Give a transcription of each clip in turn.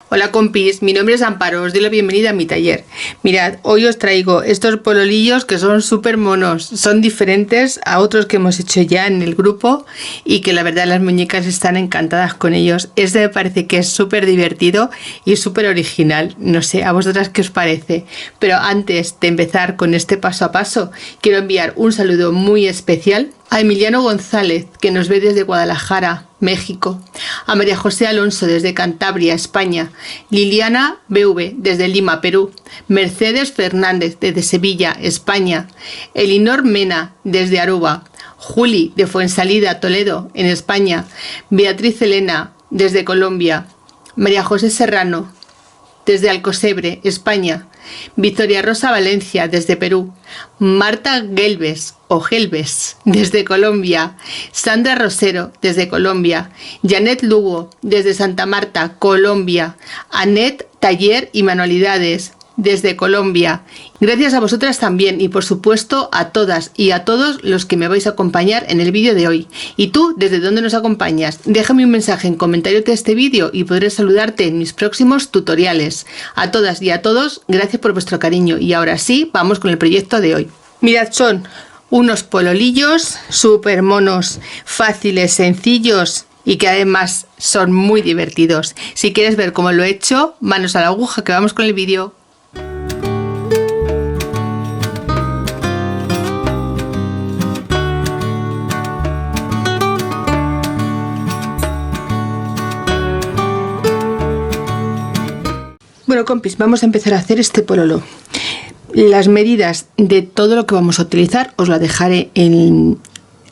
Hola compis, mi nombre es Amparo, os doy la bienvenida a mi taller. Mirad, hoy os traigo estos pololillos que son súper monos, son diferentes a otros que hemos hecho ya en el grupo y que la verdad las muñecas están encantadas con ellos. Este me parece que es súper divertido y súper original, no sé, ¿a vosotras qué os parece? Pero antes de empezar con este paso a paso, quiero enviar un saludo muy especial a Emiliano González, que nos ve desde Guadalajara, México, a María José Alonso desde Cantabria, España, Liliana BV desde Lima, Perú, Mercedes Fernández desde Sevilla, España, Elinor Mena desde Aruba, Juli de Fuensalida, Toledo, en España, Beatriz Elena desde Colombia, María José Serrano desde Alcocebre, España, Victoria Rosa Valencia desde Perú, Marta Gelbes o Gelbes desde Colombia, Sandra Rosero desde Colombia, Janet Lugo desde Santa Marta, Colombia, Anet Taller y Manualidades desde Colombia. Gracias a vosotras también y por supuesto a todas y a todos los que me vais a acompañar en el vídeo de hoy. ¿Y tú desde dónde nos acompañas? Déjame un mensaje en comentario de este vídeo y podré saludarte en mis próximos tutoriales. A todas y a todos, gracias por vuestro cariño y ahora sí, vamos con el proyecto de hoy. Mirad, son unos pololillos súper monos, fáciles, sencillos y que además son muy divertidos. Si quieres ver cómo lo he hecho, manos a la aguja que vamos con el vídeo. Bueno compis, vamos a empezar a hacer este pololo. Las medidas de todo lo que vamos a utilizar os las dejaré en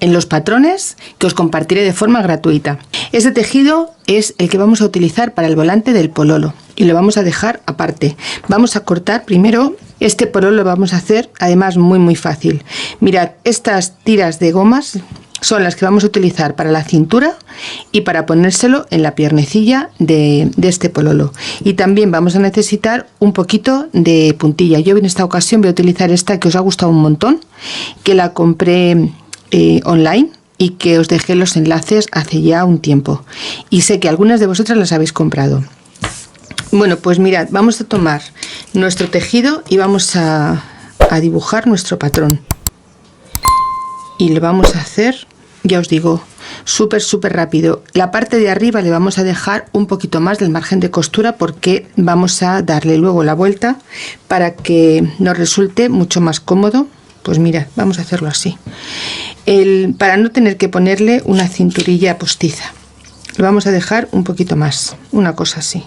los patrones que os compartiré de forma gratuita. Este tejido es el que vamos a utilizar para el volante del pololo y lo vamos a dejar aparte. Vamos a cortar primero este pololo, lo vamos a hacer además muy fácil. Mirad, estas tiras de gomas son las que vamos a utilizar para la cintura y para ponérselo en la piernecilla de este pololo. Y también vamos a necesitar un poquito de puntilla. Yo en esta ocasión voy a utilizar esta que os ha gustado un montón, que la compré online y que os dejé los enlaces hace ya un tiempo. Y sé que algunas de vosotras las habéis comprado. Bueno, pues mirad, vamos a tomar nuestro tejido y vamos a dibujar nuestro patrón. Y lo vamos a hacer, ya os digo, súper rápido. La parte de arriba le vamos a dejar un poquito más del margen de costura porque vamos a darle luego la vuelta para que nos resulte mucho más cómodo. Pues mirad, vamos a hacerlo así. Para no tener que ponerle una cinturilla postiza, lo vamos a dejar un poquito más, una cosa así.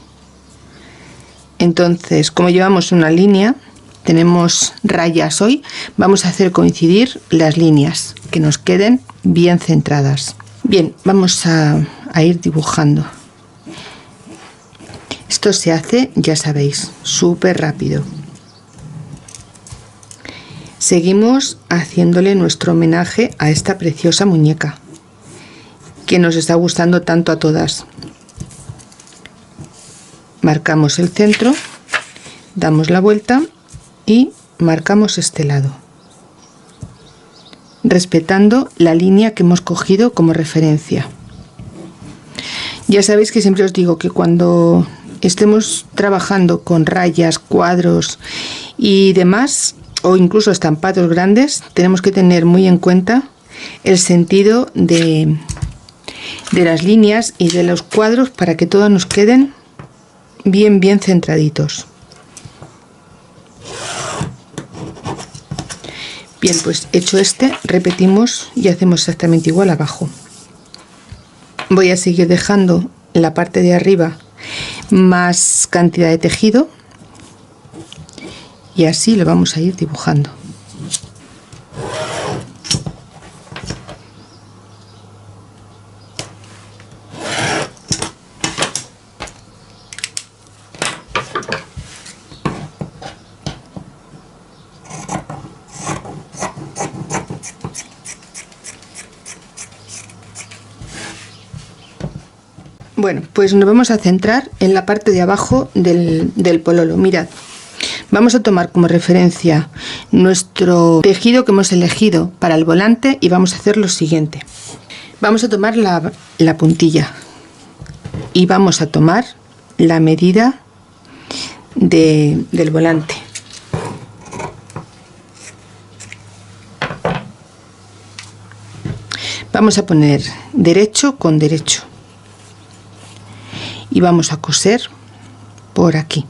Entonces, como llevamos una línea, tenemos rayas hoy, vamos a hacer coincidir las líneas, que nos queden bien centradas. Bien, vamos a ir dibujando. Esto se hace, ya sabéis, súper rápido. Seguimos haciéndole nuestro homenaje a esta preciosa muñeca, que nos está gustando tanto a todas. Marcamos el centro, damos la vuelta y marcamos este lado, respetando la línea que hemos cogido como referencia. Ya sabéis que siempre os digo que cuando estemos trabajando con rayas, cuadros y demás, o incluso estampados grandes, tenemos que tener muy en cuenta el sentido de las líneas y de los cuadros para que todos nos queden bien centraditos. Bien, pues hecho este, repetimos y hacemos exactamente igual abajo. Voy a seguir dejando en la parte de arriba más cantidad de tejido y así lo vamos a ir dibujando. Bueno, pues nos vamos a centrar en la parte de abajo del pololo. Mirad, vamos a tomar como referencia nuestro tejido que hemos elegido para el volante y vamos a hacer lo siguiente. Vamos a tomar la puntilla y vamos a tomar la medida del volante. Vamos a poner derecho con derecho y vamos a coser por aquí.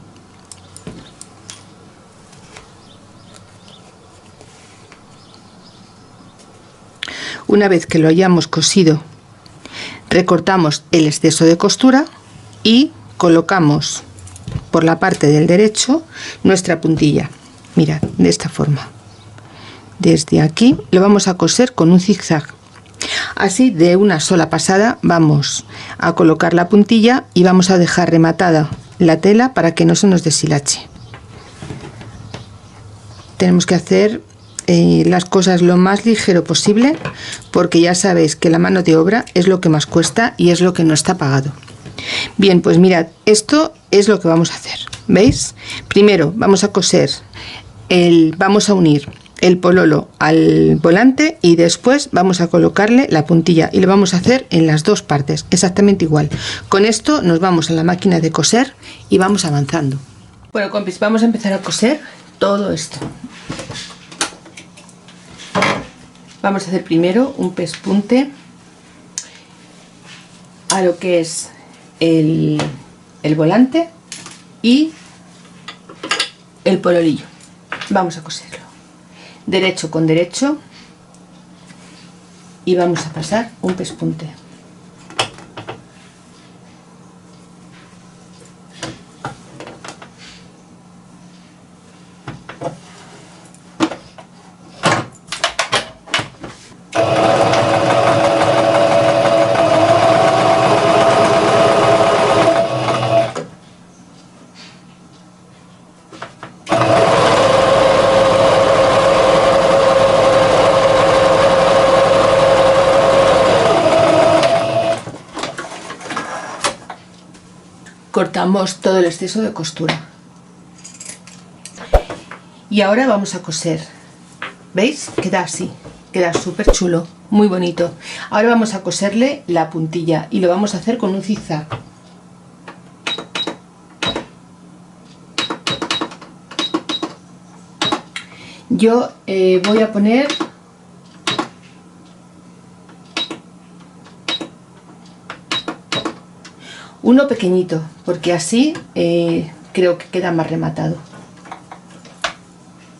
Una vez que lo hayamos cosido, recortamos el exceso de costura y colocamos por la parte del derecho nuestra puntilla. Mirad, de esta forma. Desde aquí lo vamos a coser con un zigzag. Así, de una sola pasada vamos a colocar la puntilla y vamos a dejar rematada la tela para que no se nos deshilache. Tenemos que hacer las cosas lo más ligero posible, porque ya sabéis que la mano de obra es lo que más cuesta y es lo que no está pagado. Bien, pues mirad, esto es lo que vamos a hacer. ¿Veis? Primero vamos a coser vamos a unir el pololo al volante y después vamos a colocarle la puntilla, y lo vamos a hacer en las dos partes exactamente igual. Con esto nos vamos a la máquina de coser y vamos avanzando. Bueno, compis, vamos a empezar a coser todo esto. Vamos a hacer primero un pespunte a lo que es el volante y el pololillo. Vamos a coserlo derecho con derecho y vamos a pasar un pespunte. Cortamos todo el exceso de costura y ahora vamos a coser. ¿Veis? Queda así, queda súper chulo, muy bonito. Ahora vamos a coserle la puntilla y lo vamos a hacer con un zigzag. Yo voy a poner uno pequeñito, porque así creo que queda más rematado.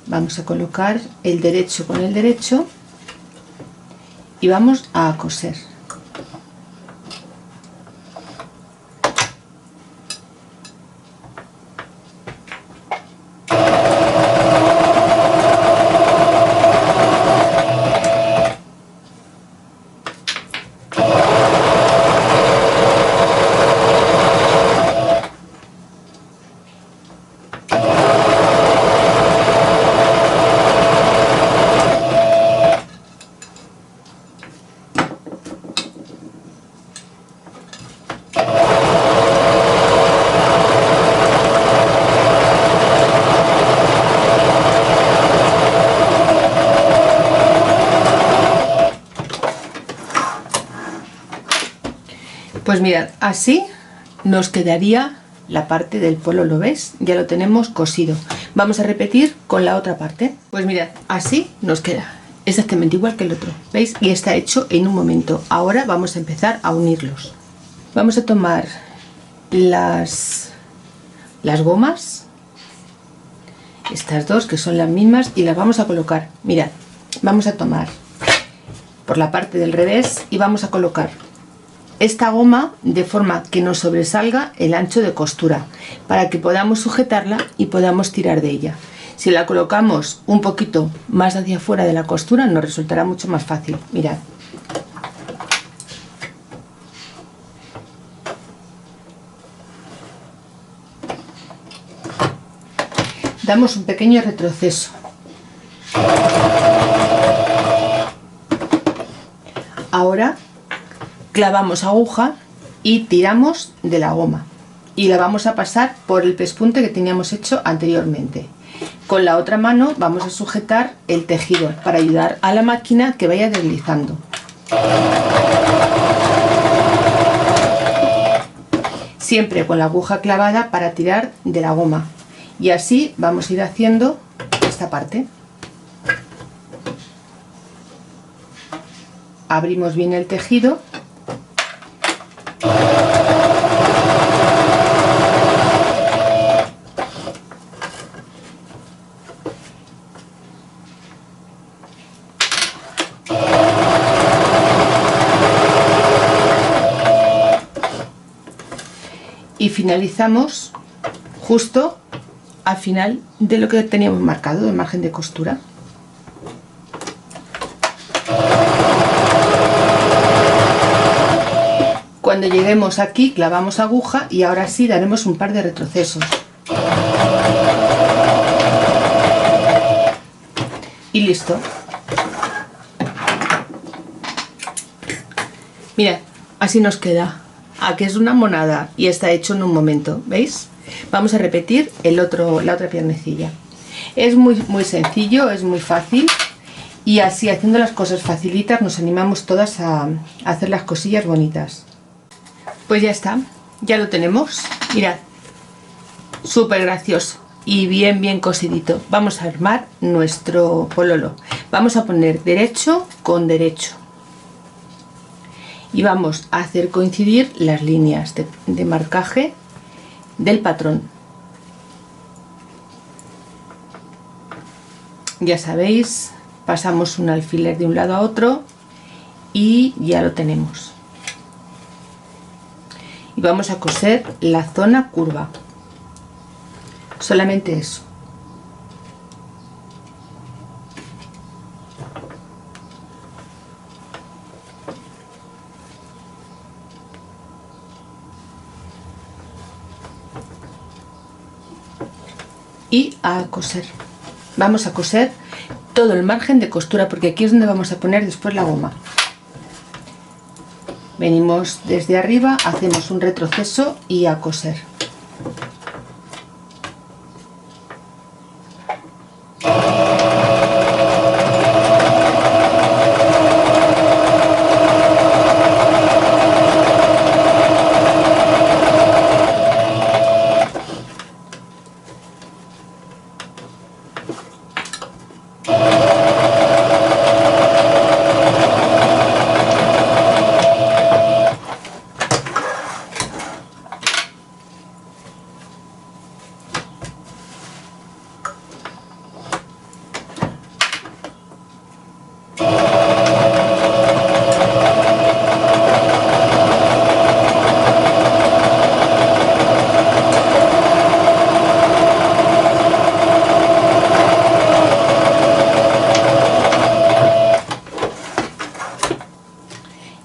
Vamos a colocar el derecho con el derecho y vamos a coser. Pues mirad, así nos quedaría la parte del polo, ¿lo ves? Ya lo tenemos cosido. Vamos a repetir con la otra parte. Pues mirad, así nos queda exactamente igual que el otro, ¿veis? Y está hecho en un momento. Ahora vamos a empezar a unirlos. Vamos a tomar las gomas, estas dos que son las mismas, y las vamos a colocar. Mirad, vamos a tomar por la parte del revés y vamos a colocar esta goma de forma que nos sobresalga el ancho de costura, para que podamos sujetarla y podamos tirar de ella. Si la colocamos un poquito más hacia afuera de la costura, nos resultará mucho más fácil. Mirad. Damos un pequeño retroceso. Ahora clavamos aguja y tiramos de la goma y la vamos a pasar por el pespunte que teníamos hecho anteriormente. Con la otra mano vamos a sujetar el tejido para ayudar a la máquina que vaya deslizando. siempre con la aguja clavada para tirar de la goma, y así vamos a ir haciendo esta parte. Abrimos bien el tejido y finalizamos justo al final de lo que teníamos marcado, el margen de costura. Cuando lleguemos aquí clavamos aguja y ahora sí daremos un par de retrocesos. Y listo. Mirad, así nos queda. Aquí es una monada y está hecho en un momento, ¿veis? Vamos a repetir la otra piernecilla. Es muy sencillo, es muy fácil, y así haciendo las cosas facilitas nos animamos todas a hacer las cosillas bonitas. Pues ya está, ya lo tenemos. Mirad, súper gracioso y bien cosidito. Vamos a armar nuestro pololo. Vamos a poner derecho con derecho y vamos a hacer coincidir las líneas de marcaje del patrón. Ya sabéis, pasamos un alfiler de un lado a otro y ya lo tenemos. Y vamos a coser la zona curva, solamente eso. Y a coser. Vamos a coser todo el margen de costura, porque aquí es donde vamos a poner después la goma. Venimos desde arriba, hacemos un retroceso y a coser.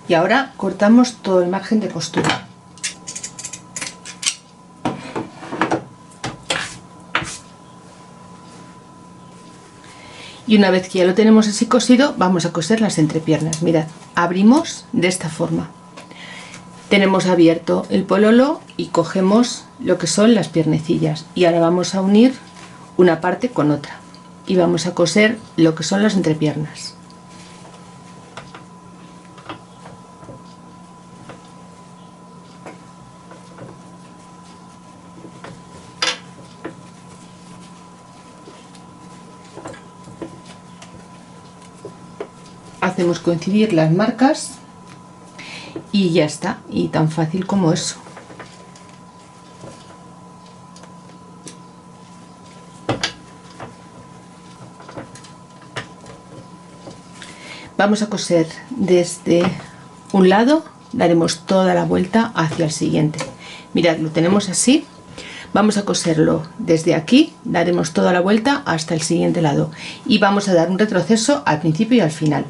Y ahora cortamos todo el margen de costura. Y una vez que ya lo tenemos así cosido, vamos a coser las entrepiernas. Mirad, abrimos de esta forma. Tenemos abierto el pololo y cogemos lo que son las piernecillas. Y ahora vamos a unir una parte con otra. Y vamos a coser lo que son las entrepiernas. Hacemos coincidir las marcas y ya está, y tan fácil como eso. Vamos a coser desde un lado, daremos toda la vuelta hacia el siguiente. Mirad, lo tenemos así. Vamos a coserlo desde aquí, daremos toda la vuelta hasta el siguiente lado y vamos a dar un retroceso al principio y al final.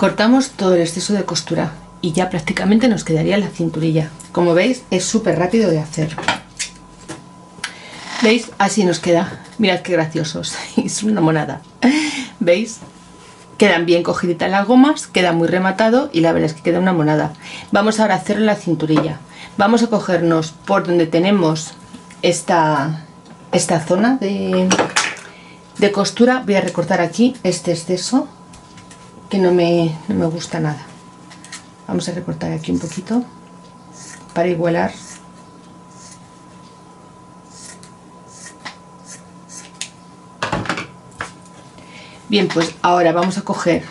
Cortamos todo el exceso de costura y ya prácticamente nos quedaría la cinturilla. Como veis, es súper rápido de hacer. ¿Veis? Así nos queda. Mirad qué graciosos. Es una monada. ¿Veis? Quedan bien cogiditas las gomas, queda muy rematado y la verdad es que queda una monada. Vamos ahora a hacer la cinturilla. Vamos a cogernos por donde tenemos esta zona de costura. Voy a recortar aquí este exceso que no me gusta nada. Vamos a recortar aquí un poquito para igualar. Bien, pues ahora vamos a coger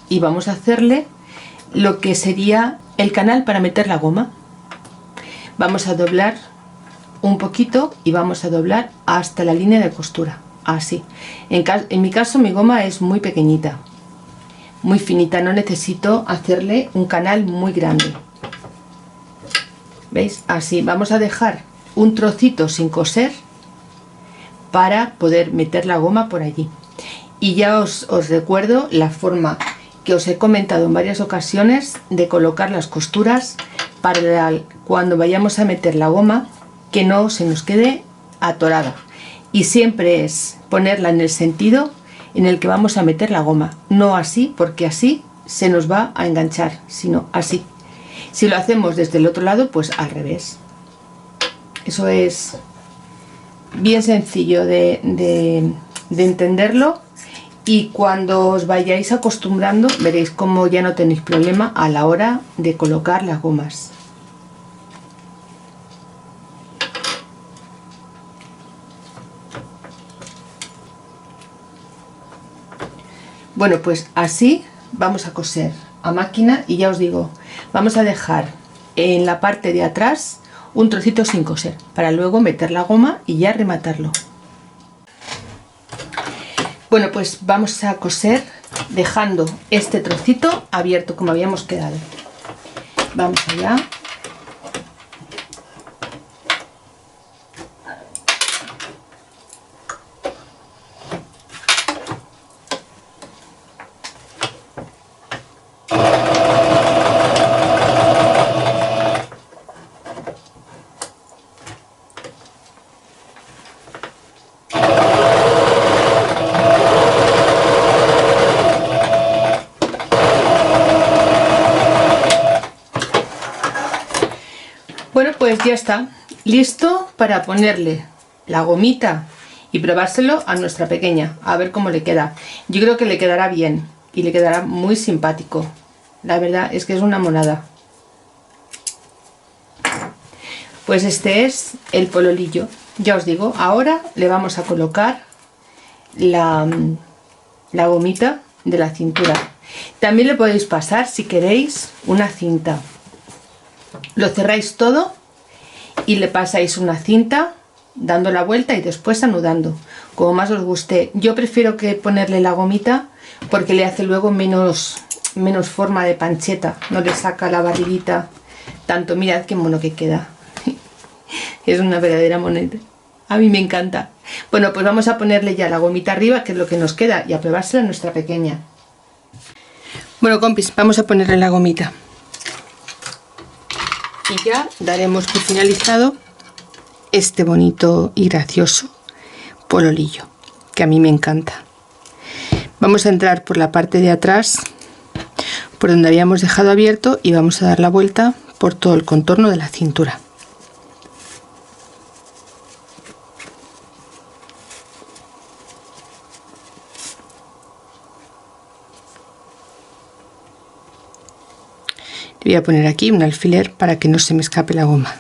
y vamos a hacerle lo que sería el canal para meter la goma. Vamos a doblar un poquito y vamos a doblar hasta la línea de costura, así. En mi caso mi goma es muy pequeñita, muy finita, no necesito hacerle un canal muy grande. ¿Veis? Así, vamos a dejar un trocito sin coser para poder meter la goma por allí. Y ya os recuerdo la forma que os he comentado en varias ocasiones de colocar las costuras para cuando vayamos a meter la goma, que no se nos quede atorada. Y siempre es ponerla en el sentido en el que vamos a meter la goma, no así, porque así se nos va a enganchar, sino así. Si lo hacemos desde el otro lado, pues al revés. Eso es bien sencillo de entenderlo. Y cuando os vayáis acostumbrando veréis cómo ya no tenéis problema a la hora de colocar las gomas. Bueno, pues así vamos a coser a máquina y ya os digo, vamos a dejar en la parte de atrás un trocito sin coser para luego meter la goma y ya rematarlo. Bueno, pues vamos a coser dejando este trocito abierto como habíamos quedado. Vamos allá. Bueno, pues ya está, listo para ponerle la gomita y probárselo a nuestra pequeña, a ver cómo le queda. Yo creo que le quedará bien y le quedará muy simpático. La verdad es que es una monada. Pues este es el pololillo. Ya os digo, ahora le vamos a colocar la gomita de la cintura. También le podéis pasar, si queréis, una cinta. Lo cerráis todo y le pasáis una cinta dando la vuelta y después anudando, como más os guste. Yo prefiero que ponerle la gomita porque le hace luego menos forma de pancheta, no le saca la barriguita tanto. Mirad qué mono que queda. Es una verdadera moneda, a mí me encanta. Bueno, pues vamos a ponerle ya la gomita arriba, que es lo que nos queda, y a probársela a nuestra pequeña. Bueno, compis, vamos a ponerle la gomita y ya daremos por finalizado este bonito y gracioso pololillo, que a mí me encanta. Vamos a entrar por la parte de atrás, por donde habíamos dejado abierto, y vamos a dar la vuelta por todo el contorno de la cintura. Voy a poner aquí un alfiler para que no se me escape la goma.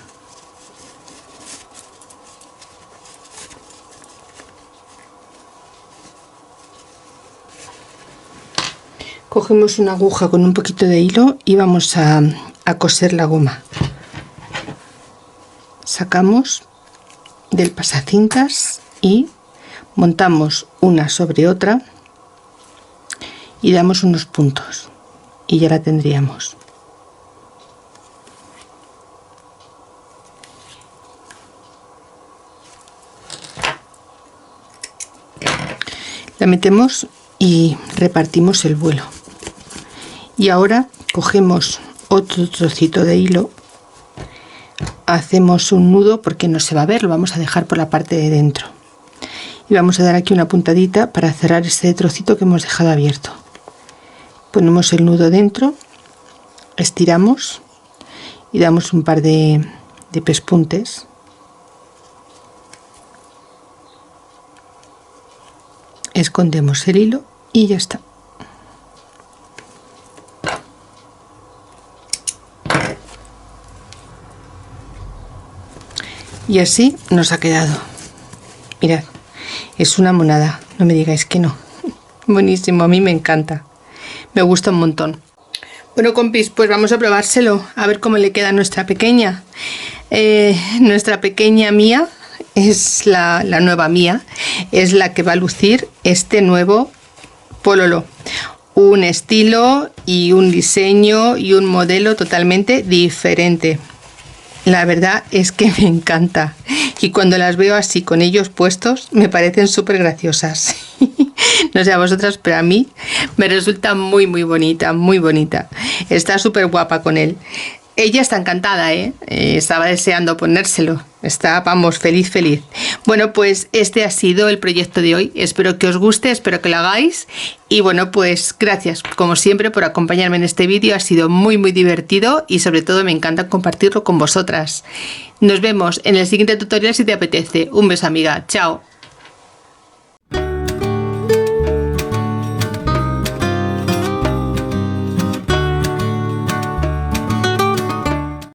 Cogemos una aguja con un poquito de hilo y vamos a coser la goma. Sacamos del pasacintas y montamos una sobre otra y damos unos puntos y ya la tendríamos. La metemos y repartimos el vuelo Y ahora cogemos otro trocito de hilo, hacemos un nudo porque no se va a ver, lo vamos a dejar por la parte de dentro y vamos a dar aquí una puntadita para cerrar este trocito que hemos dejado abierto. Ponemos el nudo dentro, estiramos y damos un par de pespuntes, escondemos el hilo y ya está. Y así nos ha quedado. Mirad, es una monada, no me digáis que no. Buenísimo, a mí me encanta, me gusta un montón. Bueno, compis, pues vamos a probárselo, a ver cómo le queda a nuestra pequeña. Nuestra pequeña Mía es la nueva Mía, es la que va a lucir este nuevo pololo. Un estilo y un diseño y un modelo totalmente diferente. La verdad es que me encanta y cuando las veo así con ellos puestos me parecen súper graciosas. No sé a vosotras, pero a mí me resulta muy bonita, muy bonita. Está súper guapa con él. Ella está encantada, estaba deseando ponérselo. Está, vamos, feliz. Bueno, pues este ha sido el proyecto de hoy. Espero que os guste, espero que lo hagáis. Y bueno, pues gracias, como siempre, por acompañarme en este vídeo. Ha sido muy divertido y sobre todo me encanta compartirlo con vosotras. Nos vemos en el siguiente tutorial si te apetece. Un beso, amiga. Chao.